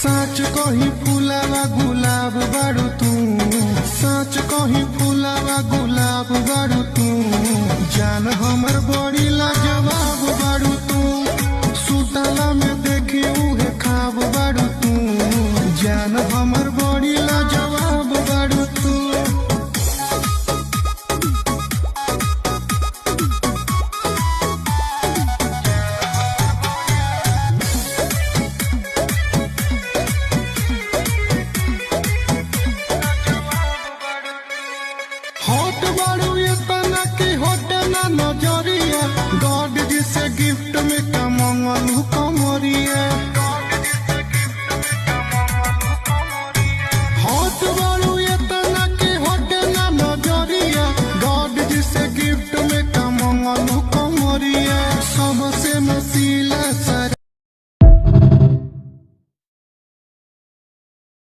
साच कहीं फुलावा गुलाब बारू तू, साच कहीं फुलावा गुलाब बारू तू, जान हमर बड़ी लाजवाब बारू तू, सुतला में देखी उहे खाब बारू तू, जान हमर बड़ी लाजवाब बारू तू। होट बारू ये तना की होट ना नजरिया, गॉड जी से गिफ्ट में का मंगलू कमरिया।